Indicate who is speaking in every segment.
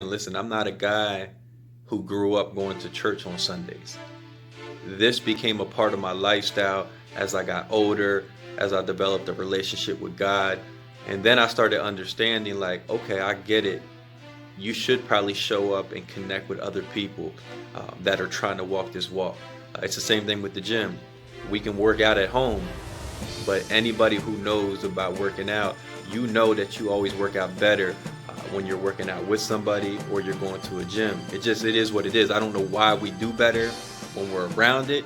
Speaker 1: Listen, I'm not a guy who grew up going to church on Sundays. This became a part of my lifestyle as I got older, as I developed a relationship with God. And then I started understanding, like, okay, I get it. You should probably show up and connect with other people that are trying to walk this walk. It's the same thing with the gym. We can work out at home, but anybody who knows about working out, you know that you always work out better when you're working out with somebody or you're going to a gym. It is what it is. I don't know why we do better when we're around it,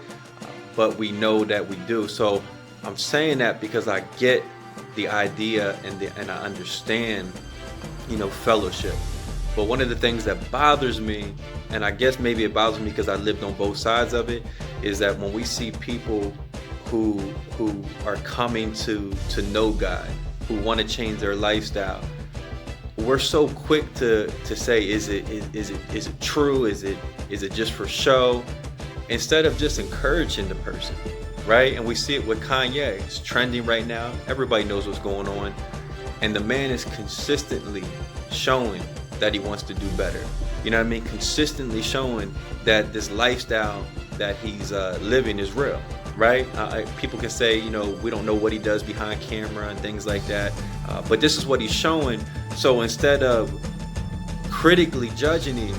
Speaker 1: but we know that we do. So I'm saying that because I get the idea and I understand, fellowship. But one of the things that bothers me, and I guess maybe it bothers me because I lived on both sides of it, is that when we see people who are coming to know God, who want to change their lifestyle, we're so quick to say, is it true? Is it just for show? Instead of just encouraging the person, right? And we see it with Kanye. It's trending right now. Everybody knows what's going on. And the man is consistently showing that he wants to do better. You know what I mean? Consistently showing that this lifestyle that he's living is real, right? People can say, we don't know what he does behind camera and things like that. But this is what he's showing. So instead of critically judging him,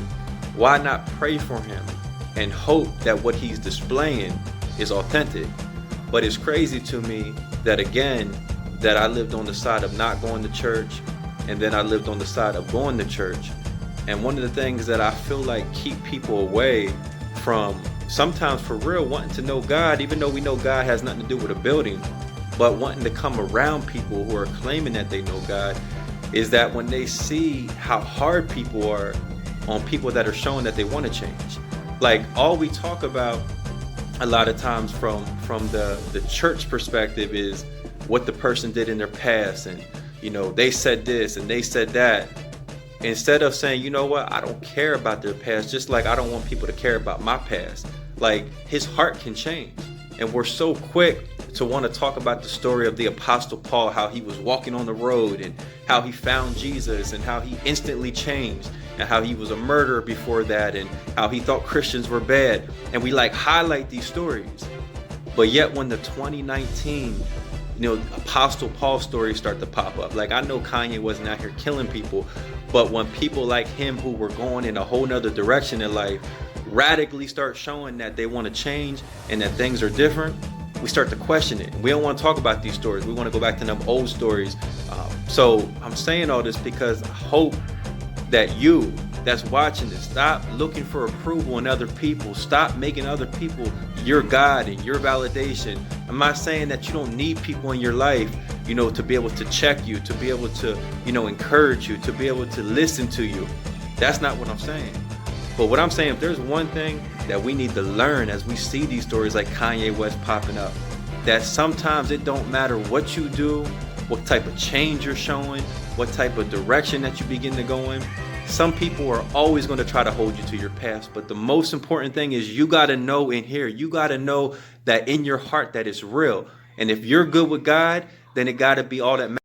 Speaker 1: why not pray for him and hope that what he's displaying is authentic? But it's crazy to me that, again, that I lived on the side of not going to church, and then I lived on the side of going to church. And one of the things that I feel like keep people away from, sometimes for real, wanting to know God, even though we know God has nothing to do with a building, but wanting to come around people who are claiming that they know God, is that when they see how hard people are on people that are showing that they want to change. Like, all we talk about a lot of times from the church perspective is what the person did in their past, and they said this and they said that, instead of saying, you know what, I don't care about their past, just like I don't want people to care about my past. Like, his heart can change. And we're so quick to want to talk about the story of the Apostle Paul, how he was walking on the road and how he found Jesus and how he instantly changed, and how he was a murderer before that, and how he thought Christians were bad. And we highlight these stories. But yet when the 2019 Apostle Paul stories start to pop up, like, I know Kanye wasn't out here killing people, but when people like him who were going in a whole nother direction in life radically start showing that they want to change and that things are different, we start to question it. We don't want to talk about these stories. We want to go back to them old stories. So I'm saying all this because I hope that you that's watching this, stop looking for approval in other people. Stop making other people your God and your validation. I'm not saying that you don't need people in your life, to be able to check you, to be able to, encourage you, to be able to listen to you. That's not what I'm saying. But what I'm saying, if there's one thing that we need to learn as we see these stories like Kanye West popping up, that sometimes it don't matter what you do, what type of change you're showing, what type of direction that you begin to go in. Some people are always going to try to hold you to your past. But the most important thing is you got to know in here, you got to know that in your heart that it's real. And if you're good with God, then it got to be all that matters.